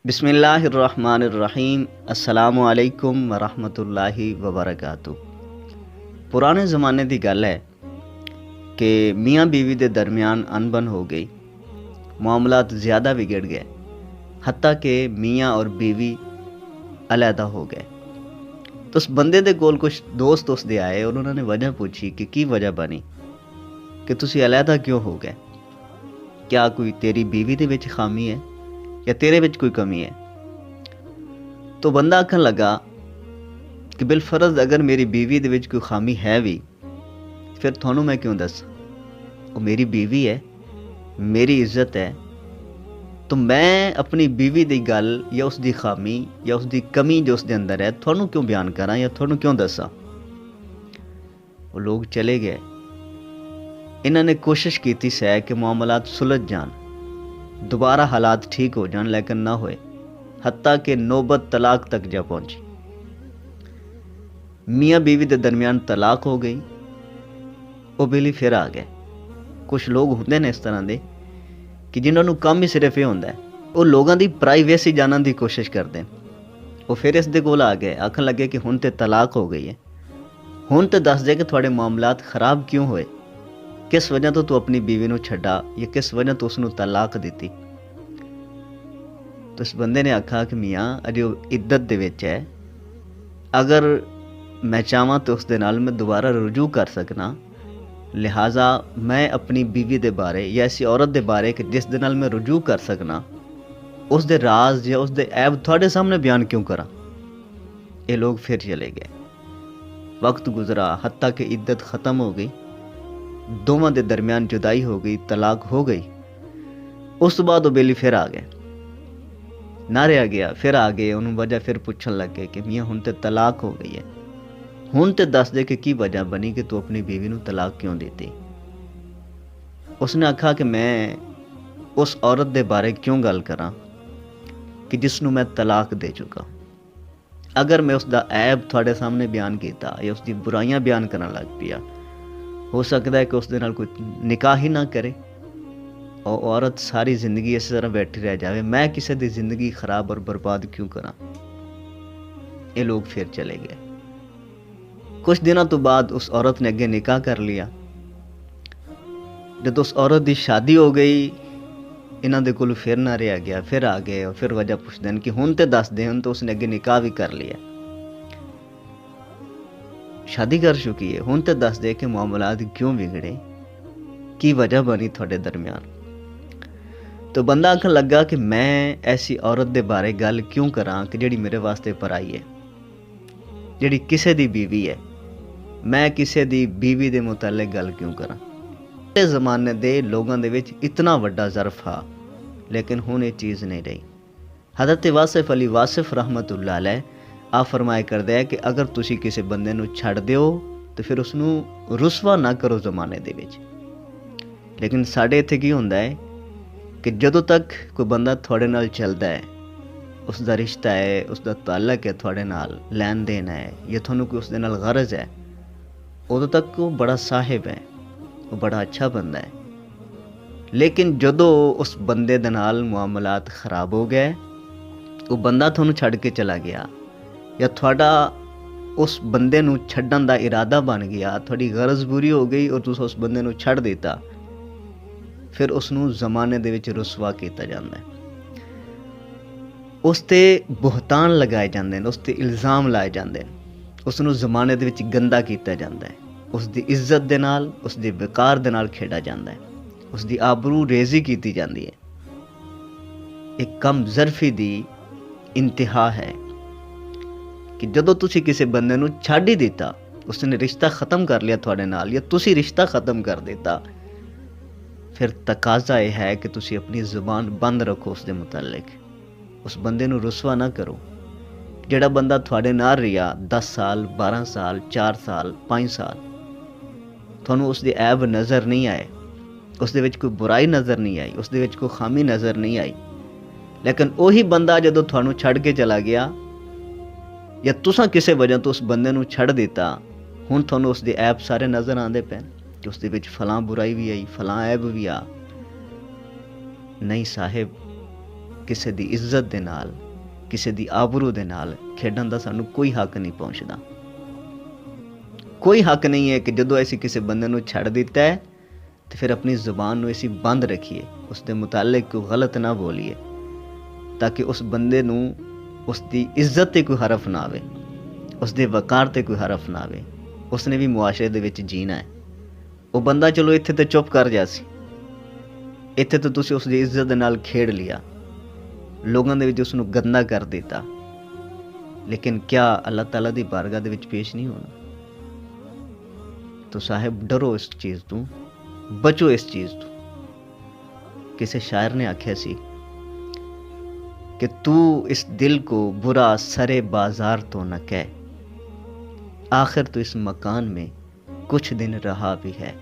बिस्मिल्लाहिर्रहमानिर्रहीम। अस्सलामु अलैकुम वरहमतुल्लाहि वबरकातुहू। पुराने ज़माने की गल है कि मियाँ बीवी के दरमियान अनबन हो गई, मामलात ज़्यादा बिगड़ गए, हत्ता कि मियाँ और बीवी अलहदा हो गए। तो उस बंदे दे कोल कुछ दोस्त उसदे आए और उन्होंने वजह पूछी कि की वजह बनी कि तुसी अलहदा क्यों हो गए, क्या कोई तेरी बीवी दे विच खामी है या तेरे विच कोई कमी है। तो बंदा आखन लगा कि बिलफर्ज अगर मेरी बीवी दे विच कोई खामी है भी, फिर थानू मैं क्यों दस, वो मेरी बीवी है, मेरी इज्जत है, तो मैं अपनी बीवी की गल या उसकी खामी या उसकी कमी जो उसके अंदर है थानू क्यों बयान करा या थानू क्यों दसा। वो लोग चले गए। इन्होंने कोशिश की थी सै कि मामलात सुलझ जान, दोबारा हालात ठीक हो जान, लेकिन ना होए, हत्ता कि नौबत तलाक तक जा पहुंची। मियाँ बीवी के दरमियान तलाक हो गई, वो बिल फिर आ गए। कुछ लोग होंगे ने इस तरह के कि जिन्होंने काम ही सिर्फ ये होंगे, वो लोगों की प्राइवेसी जानने की कोशिश करते हैं। वो फिर इस दे कोल आ गए, आखन लगे कि हुण ते तलाक हो गई है, हुण ते दस दे कि थोड़े मामलात खराब क्यों होए, किस वजह तो तू अपनी बीवी नूं छड्डा या किस वजह तो उसनूं तलाक दी। तो इस बंदे ने आखा कि मियाँ अजे इद्दत दे विच है, अगर मैं चाहवां तो उसदे नाल मैं दोबारा रुजू कर सकना, लिहाजा मैं अपनी बीवी दे बारे या ऐसी औरत दे बारे कि जिस दे नाल मैं रुजू कर सकना, उस दे राज या उस दे ऐब थोड़े सामने बयान क्यों करा। ये लोग फिर चले गए। वक्त गुजरा, हत्ता कि इद्दत ख़त्म हो गई, दोवां दे दरमियान जुदाई हो गई, तलाक हो गई। उस तो बाद वो बेली फिर आ गए, ना रहा गया, फिर आ गए। उन्होंने वजह फिर पूछन लगे कि मियाँ हुण ते तलाक हो गई है, हुण ते दस दे कि वजह बनी कि तू अपनी बीवी नूं तलाक क्यों दी। उसने आखा कि मैं उस औरत दे बारे क्यों गल करा कि जिसनूं मैं तलाक दे चुका। अगर मैं उसका ऐब थोड़े सामने बयान किया या उसकी बुराइयां बयान करन लग पिया, हो सकता है कि उस दे नाल कोई निकाह ही ना करे और औरत सारी जिंदगी इस तरह बैठी रह जाए। मैं किसी की जिंदगी खराब और बर्बाद क्यों करा। ये लोग फिर चले गए। कुछ दिनों तो बाद उस औरत ने अगे निकाह कर लिया। जब उस औरत की शादी हो गई, इन्हों के कोल फिर ना रहा गया, फिर आ गए और फिर वजह पूछते हैं कि हुण तो दस दे, हुण तो उसने अगे निकाह भी कर लिया, शादी कर चुकी है, हुण तो दस दे कि मामलात क्यों बिगड़े, की वजह बनी थोड़े दरमियान। तो बंदा आखन लगा कि मैं ऐसी औरत के बारे गल क्यों करा कि जिहड़ी मेरे वास्ते पराई है, जिहड़ी किसी की बीवी है, मैं किसी की बीवी के मुतालिक गल क्यों करा। ज़माने के लोगों के विच इतना वड्डा ज़र्फ आ, लेकिन हुण ये चीज़ नहीं रही। हज़रत वासिफ अली वासिफ रहमतुल्लाह अलैह आ फरमाया करते हैं कि अगर तुसी किसी बंदे नूं छड्ड दिओ तो फिर उसनूं रुसवा ना करो ज़माने दे विच। लेकिन साडे इत्थे की हुंदा है कि जदों तक कोई बंदा थोड़े नाल चलदा है, उसका रिश्ता है, उसका ताल्लुक है, थोड़े नाल लैन देन है या थोनू कोई उसदे नाल गरज है, उदों तक वो बड़ा साहिब है, वो बड़ा अच्छा बंदा है। लेकिन जदों उस बंदे दे नाल मुआमलात खराब हो गए, वो बंदा थोनू छड़ के चला गया या थोड़ा उस बंदे नूं छड्डण दा इरादा बन गया, थोड़ी गरज पूरी हो गई और तुस उस बंदे नूं छड़ देता, फिर उसनूं ज़माने दे विच रुसवा किया जाता है, उस ते बुहतान लगाए जाते हैं, उस ते इल्ज़ाम लाए जाते हैं, उसनूं ज़माने दे विच गंदा किया जाता है, उसकी इज्जत दे नाल, उसके विकार दे नाल खेड़ा जाता है, उसकी आबरू रेजी की जाती है। एक कम ज़रफी दी इंतहा है कि जदों तुसी किसी बंदे नूं छड्ड ही दिता, उसने रिश्ता ख़त्म कर लिया थोड़े नाल या तुसी रिश्ता ख़त्म कर दिता, फिर तकाजा यह है कि तुसी अपनी ज़ुबान बंद रखो उसके मुतालिक, उस बंदे नूं रुसवा ना करो। जिहड़ा बंदा थोड़े नाल रहा 10 साल 12 साल 4 साल 5 साल, थानू उसके ऐब नज़र नहीं आए, उसदे विच कोई बुराई नज़र नहीं आई, उसदे विच कोई खामी नज़र नहीं आई, लेकिन वही बंदा जदों थानू छड़ के चला गया या तुसां किसी वजह तो उस बंदे नूं छड़ दिता, हुण थानू उसके ऐब सारे नज़र आते पे कि उसदे विच फलां बुराई भी आई, फलां ऐब भी आ। नहीं साहिब, ਕਿਸੇ ਦੀ ਇੱਜ਼ਤ ਦੇ ਨਾਲ, ਕਿਸੇ ਦੀ ਆਬਰੂ ਦੇ ਨਾਲ ਖੇਡਣ ਦਾ ਸਾਨੂੰ ਕੋਈ ਹੱਕ ਨਹੀਂ ਪਹੁੰਚਦਾ। ਕੋਈ ਹੱਕ ਨਹੀਂ ਹੈ ਕਿ ਜਦੋਂ ਅਸੀਂ ਕਿਸੇ ਬੰਦੇ ਨੂੰ ਛੱਡ ਦਿੱਤਾ ਹੈ ਤੇ ਫਿਰ ਆਪਣੀ ਜ਼ੁਬਾਨ ਨੂੰ ਅਸੀਂ ਬੰਦ ਰੱਖੀਏ, ਉਸ ਦੇ ਮੁਤਾਲਿਕ ਕੋਈ ਗਲਤ ਨਾ ਬੋਲੀਏ, ਤਾਂ ਕਿ ਉਸ ਬੰਦੇ ਨੂੰ ਉਸ ਦੀ ਇੱਜ਼ਤ 'ਤੇ ਕੋਈ ਹਰਫ ਨਾ ਆਵੇ, ਉਸ ਦੇ ਵਕਾਰ 'ਤੇ ਕੋਈ ਹਰਫ ਨਾ ਆਵੇ। ਉਸਨੇ ਵੀ ਮੁਆਸ਼ਰੇ ਦੇ ਵਿੱਚ ਜੀਣਾ ਹੈ। ਉਹ ਬੰਦਾ ਚਲੋ ਇੱਥੇ ਤੇ ਚੁੱਪ ਕਰ ਜਾ ਸੀ, ਇੱਥੇ ਤਾਂ ਤੁਸੀਂ ਉਸ ਦੀ ਇੱਜ਼ਤ ਦੇ ਨਾਲ ਖੇਡ ਲਿਆ, ਲੋਕਾਂ ਦੇ ਵਿੱਚ ਉਸ ਨੂੰ ਗੰਦਾ ਕਰ ਦਿੱਤਾ, ਲੇਕਿਨ ਕਿਆ ਅੱਲਾਹ ਤਾਲਾ ਦੀ ਬਾਰਗਾਹ ਦੇ ਵਿੱਚ ਪੇਸ਼ ਨਹੀਂ ਹੋਣਾ? तो साहिब डरो इस चीज़ तो, बचो इस चीज़ तो। किसी शायर ने आख्या सी कि तू इस दिल को बुरा सरे बाजार तो न कह, आखिर तो इस मकान में कुछ दिन रहा भी है।